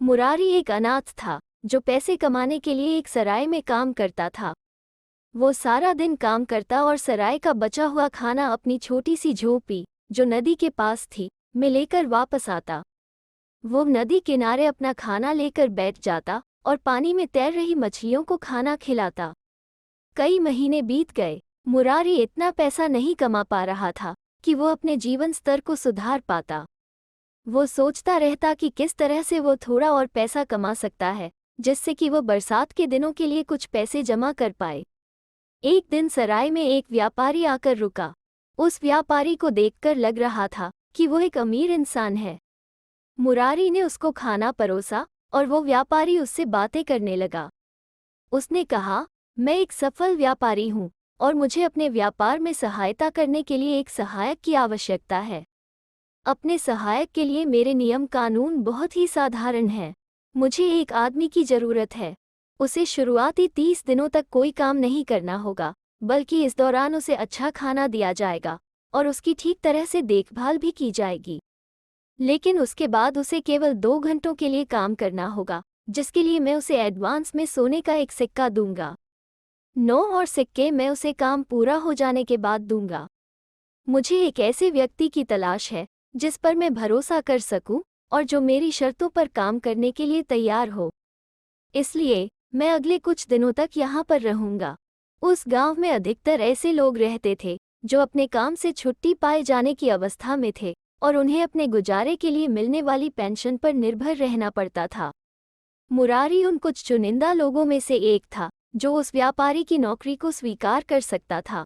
मुरारी एक अनाथ था जो पैसे कमाने के लिए एक सराय में काम करता था। वो सारा दिन काम करता और सराय का बचा हुआ खाना अपनी छोटी सी झोपड़ी, जो नदी के पास थी, में लेकर वापस आता। वो नदी किनारे अपना खाना लेकर बैठ जाता और पानी में तैर रही मछलियों को खाना खिलाता। कई महीने बीत गए। मुरारी इतना पैसा नहीं कमा पा रहा था कि वो अपने जीवन स्तर को सुधार पाता। वो सोचता रहता कि किस तरह से वो थोड़ा और पैसा कमा सकता है, जिससे कि वो बरसात के दिनों के लिए कुछ पैसे जमा कर पाए। एक दिन सराय में एक व्यापारी आकर रुका। उस व्यापारी को देखकर लग रहा था कि वो एक अमीर इंसान है। मुरारी ने उसको खाना परोसा और वो व्यापारी उससे बातें करने लगा। उसने कहा, मैं एक सफल व्यापारी हूँ और मुझे अपने व्यापार में सहायता करने के लिए एक सहायक की आवश्यकता है। अपने सहायक के लिए मेरे नियम कानून बहुत ही साधारण हैं। मुझे एक आदमी की ज़रूरत है। उसे शुरुआती 30 दिनों तक कोई काम नहीं करना होगा, बल्कि इस दौरान उसे अच्छा खाना दिया जाएगा और उसकी ठीक तरह से देखभाल भी की जाएगी। लेकिन उसके बाद उसे केवल 2 घंटों के लिए काम करना होगा, जिसके लिए मैं उसे एडवांस में सोने का एक सिक्का दूंगा। 9 और सिक्के मैं उसे काम पूरा हो जाने के बाद दूंगा। मुझे एक ऐसे व्यक्ति की तलाश है जिस पर मैं भरोसा कर सकूं और जो मेरी शर्तों पर काम करने के लिए तैयार हो। इसलिए मैं अगले कुछ दिनों तक यहाँ पर रहूंगा। उस गांव में अधिकतर ऐसे लोग रहते थे जो अपने काम से छुट्टी पाए जाने की अवस्था में थे और उन्हें अपने गुजारे के लिए मिलने वाली पेंशन पर निर्भर रहना पड़ता था। मुरारी उन कुछ चुनिंदा लोगों में से एक था जो उस व्यापारी की नौकरी को स्वीकार कर सकता था।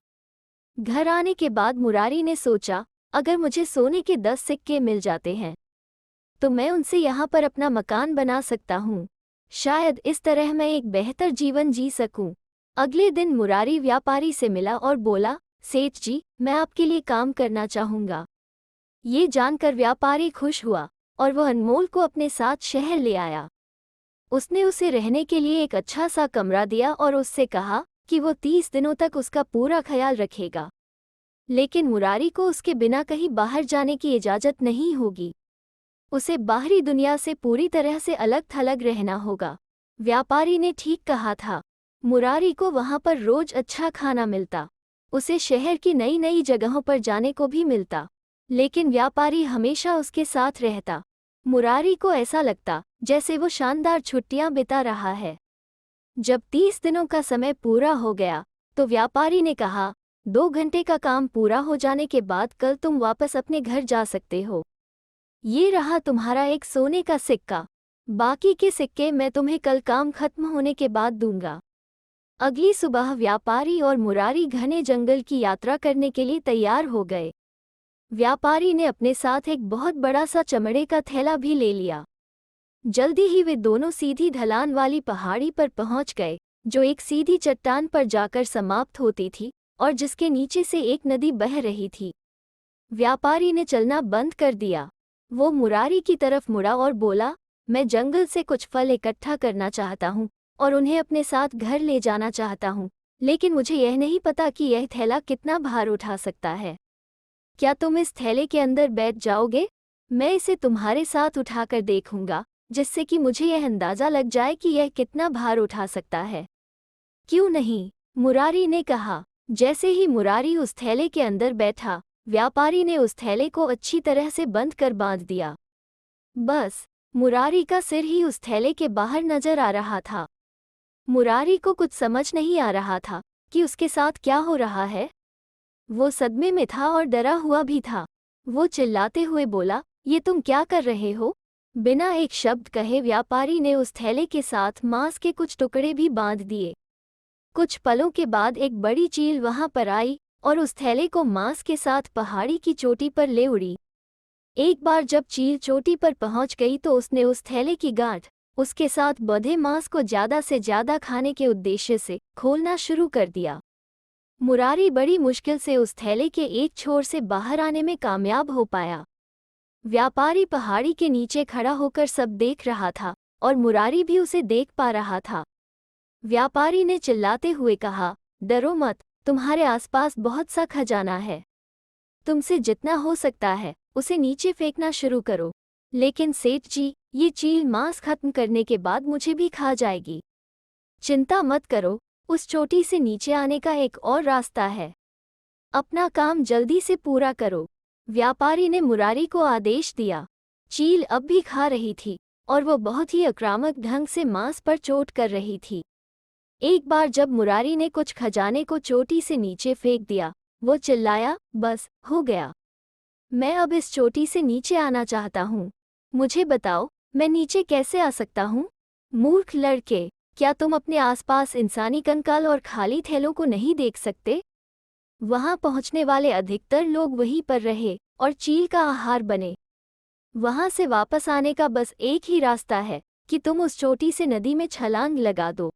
घर आने के बाद मुरारी ने सोचा, अगर मुझे सोने के 10 सिक्के मिल जाते हैं तो मैं उनसे यहाँ पर अपना मकान बना सकता हूँ। शायद इस तरह मैं एक बेहतर जीवन जी सकूं। अगले दिन मुरारी व्यापारी से मिला और बोला, सेठ जी, मैं आपके लिए काम करना चाहूँगा। ये जानकर व्यापारी खुश हुआ और वह अनमोल को अपने साथ शहर ले आया। उसने उसे रहने के लिए एक अच्छा सा कमरा दिया और उससे कहा कि वो 30 दिनों तक उसका पूरा ख्याल रखेगा। लेकिन मुरारी को उसके बिना कहीं बाहर जाने की इजाज़त नहीं होगी। उसे बाहरी दुनिया से पूरी तरह से अलग थलग रहना होगा। व्यापारी ने ठीक कहा था। मुरारी को वहाँ पर रोज अच्छा खाना मिलता। उसे शहर की नई नई जगहों पर जाने को भी मिलता। लेकिन व्यापारी हमेशा उसके साथ रहता। मुरारी को ऐसा लगता जैसे वो शानदार छुट्टियां बिता रहा है। जब 30 दिनों का समय पूरा हो गया तो व्यापारी ने कहा, 2 घंटे का काम पूरा हो जाने के बाद कल तुम वापस अपने घर जा सकते हो। ये रहा तुम्हारा एक सोने का सिक्का। बाकी के सिक्के मैं तुम्हें कल काम खत्म होने के बाद दूंगा। अगली सुबह व्यापारी और मुरारी घने जंगल की यात्रा करने के लिए तैयार हो गए। व्यापारी ने अपने साथ एक बहुत बड़ा सा चमड़े का थैला भी ले लिया। जल्दी ही वे दोनों सीधी ढलान वाली पहाड़ी पर पहुंच गए, जो एक सीधी चट्टान पर जाकर समाप्त होती थी और जिसके नीचे से एक नदी बह रही थी। व्यापारी ने चलना बंद कर दिया। वो मुरारी की तरफ मुड़ा और बोला, मैं जंगल से कुछ फल इकट्ठा करना चाहता हूँ और उन्हें अपने साथ घर ले जाना चाहता हूँ, लेकिन मुझे यह नहीं पता कि यह थैला कितना भार उठा सकता है। क्या तुम इस थैले के अंदर बैठ जाओगे? मैं इसे तुम्हारे साथ उठाकर देखूंगा, जिससे कि मुझे यह अंदाज़ा लग जाए कि यह कितना भार उठा सकता है। क्यों नहीं? मुरारी ने कहा। जैसे ही मुरारी उस थैले के अंदर बैठा, व्यापारी ने उस थैले को अच्छी तरह से बंद कर बांध दिया। बस मुरारी का सिर ही उस थैले के बाहर नजर आ रहा था। मुरारी को कुछ समझ नहीं आ रहा था कि उसके साथ क्या हो रहा है। वो सदमे में था और डरा हुआ भी था। वो चिल्लाते हुए बोला, ये तुम क्या कर रहे हो? बिना एक शब्द कहे व्यापारी ने उस थैले के साथ मांस के कुछ टुकड़े भी बांध दिए। कुछ पलों के बाद एक बड़ी चील वहां पर आई और उस थैले को मांस के साथ पहाड़ी की चोटी पर ले उड़ी। एक बार जब चील चोटी पर पहुंच गई तो उसने उस थैले की गांठ उसके साथ बंधे मांस को ज़्यादा से ज़्यादा खाने के उद्देश्य से खोलना शुरू कर दिया। मुरारी बड़ी मुश्किल से उस थैले के एक छोर से बाहर आने में कामयाब हो पाया। व्यापारी पहाड़ी के नीचे खड़ा होकर सब देख रहा था और मुरारी भी उसे देख पा रहा था। व्यापारी ने चिल्लाते हुए कहा, डरो मत, तुम्हारे आसपास बहुत सा खजाना है। तुमसे जितना हो सकता है उसे नीचे फेंकना शुरू करो। लेकिन सेठ जी, ये चील मांस खत्म करने के बाद मुझे भी खा जाएगी। चिंता मत करो, उस चोटी से नीचे आने का एक और रास्ता है। अपना काम जल्दी से पूरा करो। व्यापारी ने मुरारी को आदेश दिया। चील अब भी खा रही थी और वो बहुत ही आक्रामक ढंग से मांस पर चोट कर रही थी। एक बार जब मुरारी ने कुछ खजाने को चोटी से नीचे फेंक दिया, वो चिल्लाया, बस हो गया। मैं अब इस चोटी से नीचे आना चाहता हूँ। मुझे बताओ, मैं नीचे कैसे आ सकता हूँ? मूर्ख लड़के, क्या तुम अपने आसपास इंसानी कंकाल और खाली थैलों को नहीं देख सकते? वहां पहुंचने वाले अधिकतर लोग वहीं पर रहे और चील का आहार बने। वहां से वापस आने का बस एक ही रास्ता है कि तुम उस चोटी से नदी में छलांग लगा दो।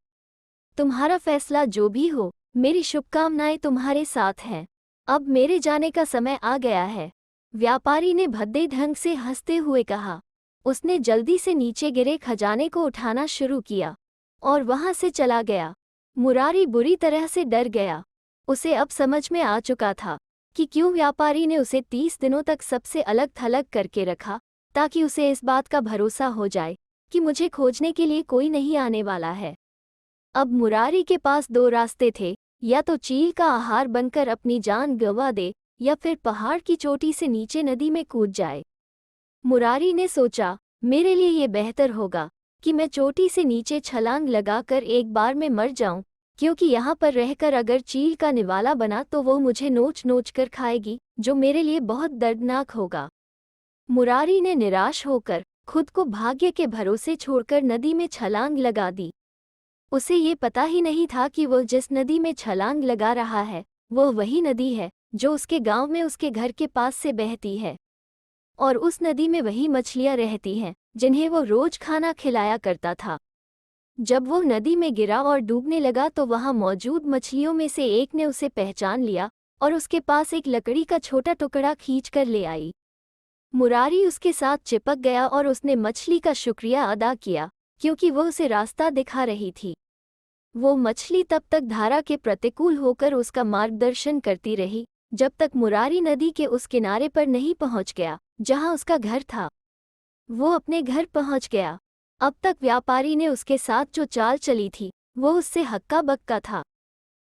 तुम्हारा फैसला जो भी हो, मेरी शुभकामनाएं तुम्हारे साथ हैं। अब मेरे जाने का समय आ गया है। व्यापारी ने भद्दे ढंग से हंसते हुए कहा। उसने जल्दी से नीचे गिरे खजाने को उठाना शुरू किया और वहां से चला गया। मुरारी बुरी तरह से डर गया। उसे अब समझ में आ चुका था कि क्यों व्यापारी ने उसे 30 दिनों तक सबसे अलग थलग करके रखा, ताकि उसे इस बात का भरोसा हो जाए कि मुझे खोजने के लिए कोई नहीं आने वाला है। अब मुरारी के पास दो रास्ते थे, या तो चील का आहार बनकर अपनी जान गंवा दे या फिर पहाड़ की चोटी से नीचे नदी में कूद जाए। मुरारी ने सोचा, मेरे लिए ये बेहतर होगा कि मैं चोटी से नीचे छलांग लगाकर एक बार में मर जाऊं, क्योंकि यहाँ पर रहकर अगर चील का निवाला बना तो वो मुझे नोच नोच कर खाएगी, जो मेरे लिए बहुत दर्दनाक होगा। मुरारी ने निराश होकर खुद को भाग्य के भरोसे छोड़कर नदी में छलांग लगा दी। उसे ये पता ही नहीं था कि वो जिस नदी में छलांग लगा रहा है, वो वही नदी है जो उसके गांव में उसके घर के पास से बहती है। और उस नदी में वही मछलियां रहती हैं जिन्हें वो रोज खाना खिलाया करता था। जब वो नदी में गिरा और डूबने लगा तो वहां मौजूद मछलियों में से एक ने उसे पहचान लिया और उसके पास एक लकड़ी का छोटा टुकड़ा खींचकर ले आई। मुरारी उसके साथ चिपक गया और उसने मछली का शुक्रिया अदा किया, क्योंकि वो उसे रास्ता दिखा रही थी। वो मछली तब तक धारा के प्रतिकूल होकर उसका मार्गदर्शन करती रही, जब तक मुरारी नदी के उस किनारे पर नहीं पहुंच गया जहां उसका घर था। वो अपने घर पहुंच गया। अब तक व्यापारी ने उसके साथ जो चाल चली थी, वो उससे हक्का बक्का था।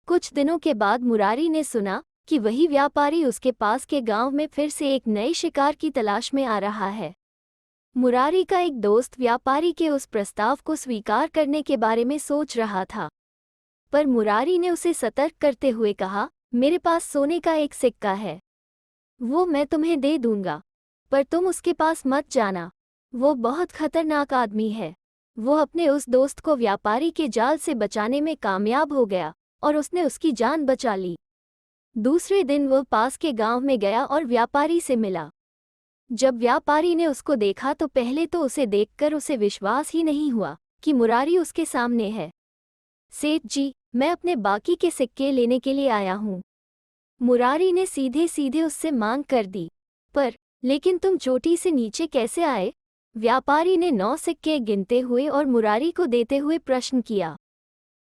कुछ दिनों के बाद मुरारी ने सुना कि वही व्यापारी उसके पास के गांव में फिर से एक नए शिकार की तलाश में आ रहा है। मुरारी का एक दोस्त व्यापारी के उस प्रस्ताव को स्वीकार करने के बारे में सोच रहा था, पर मुरारी ने उसे सतर्क करते हुए कहा, मेरे पास सोने का एक सिक्का है, वो मैं तुम्हें दे दूंगा, पर तुम उसके पास मत जाना। वो बहुत खतरनाक आदमी है। वो अपने उस दोस्त को व्यापारी के जाल से बचाने में कामयाब हो गया और उसने उसकी जान बचा ली। दूसरे दिन वो पास के गांव में गया और व्यापारी से मिला। जब व्यापारी ने उसको देखा तो पहले तो उसे देखकर उसे विश्वास ही नहीं हुआ कि मुरारी उसके सामने है। सेठ जी, मैं अपने बाकी के सिक्के लेने के लिए आया हूँ। मुरारी ने सीधे सीधे उससे मांग कर दी। लेकिन तुम चोटी से नीचे कैसे आए? व्यापारी ने 9 सिक्के गिनते हुए और मुरारी को देते हुए प्रश्न किया।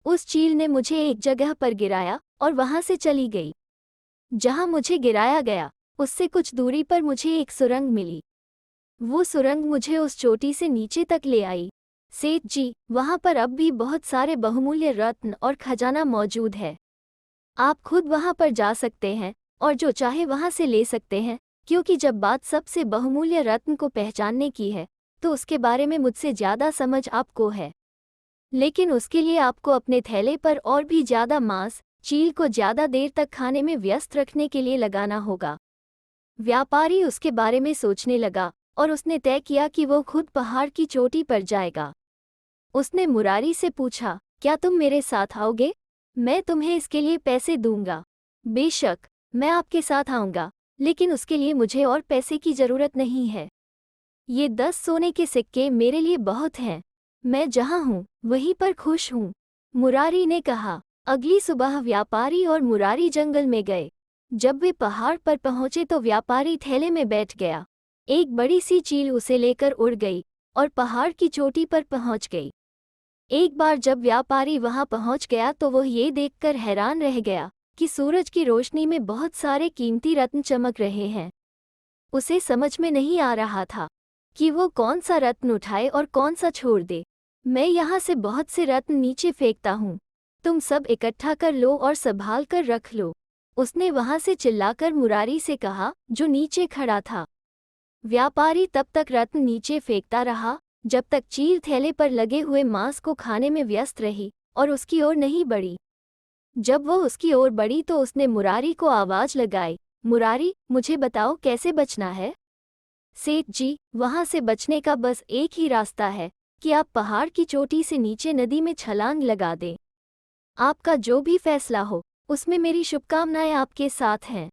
उस चील ने मुझे एक जगह पर गिराया और वहां से चली गई। जहां मुझे गिराया गया उससे कुछ दूरी पर मुझे एक सुरंग मिली। वो सुरंग मुझे उस चोटी से नीचे तक ले आई। सेठ जी, वहां पर अब भी बहुत सारे बहुमूल्य रत्न और खजाना मौजूद है। आप खुद वहां पर जा सकते हैं और जो चाहे वहां से ले सकते हैं, क्योंकि जब बात सबसे बहुमूल्य रत्न को पहचानने की है तो उसके बारे में मुझसे ज़्यादा समझ आपको है। लेकिन उसके लिए आपको अपने थैले पर और भी ज़्यादा मांस, चील को ज़्यादा देर तक खाने में व्यस्त रखने के लिए लगाना होगा। व्यापारी उसके बारे में सोचने लगा और उसने तय किया कि वो खुद पहाड़ की चोटी पर जाएगा। उसने मुरारी से पूछा, क्या तुम मेरे साथ आओगे? मैं तुम्हें इसके लिए पैसे दूंगा। बेशक, मैं आपके साथ आऊँगा, लेकिन उसके लिए मुझे और पैसे की ज़रूरत नहीं है। ये 10 सोने के सिक्के मेरे लिए बहुत हैं। मैं जहाँ हूँ वहीं पर खुश हूँ। मुरारी ने कहा। अगली सुबह व्यापारी और मुरारी जंगल में गए। जब वे पहाड़ पर पहुँचे तो व्यापारी थैले में बैठ गया। एक बड़ी सी चील उसे लेकर उड़ गई और पहाड़ की चोटी पर पहुँच गई। एक बार जब व्यापारी वहां पहुँच गया तो वह ये देखकर हैरान रह गया कि सूरज की रोशनी में बहुत सारे कीमती रत्न चमक रहे हैं। उसे समझ में नहीं आ रहा था कि वो कौन सा रत्न उठाए और कौन सा छोड़ दे। मैं यहाँ से बहुत से रत्न नीचे फेंकता हूँ, तुम सब इकट्ठा कर लो और संभाल कर रख लो। उसने वहां से चिल्लाकर मुरारी से कहा, जो नीचे खड़ा था। व्यापारी तब तक रत्न नीचे फेंकता रहा जब तक चील थैले पर लगे हुए मांस को खाने में व्यस्त रही और उसकी ओर नहीं बढ़ी। जब वो उसकी ओर बढ़ी तो उसने मुरारी को आवाज लगाई, मुरारी, मुझे बताओ कैसे बचना है। सेठ जी, वहां से बचने का बस एक ही रास्ता है कि आप पहाड़ की चोटी से नीचे नदी में छलांग लगा दें। आपका जो भी फैसला हो, उसमें मेरी शुभकामनाएं आपके साथ हैं।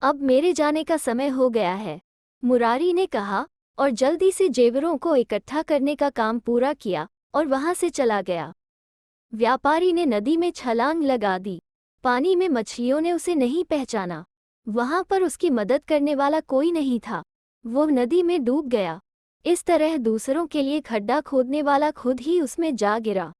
अब मेरे जाने का समय हो गया है, मुरारी ने कहा और जल्दी से जेवरों को इकट्ठा करने का काम पूरा किया और वहां से चला गया। व्यापारी ने नदी में छलांग लगा दी। पानी में मछलियों ने उसे नहीं पहचाना। वहां पर उसकी मदद करने वाला कोई नहीं था। वो नदी में डूब गया। इस तरह दूसरों के लिए खड्डा खोदने वाला खुद ही उसमें जा गिरा।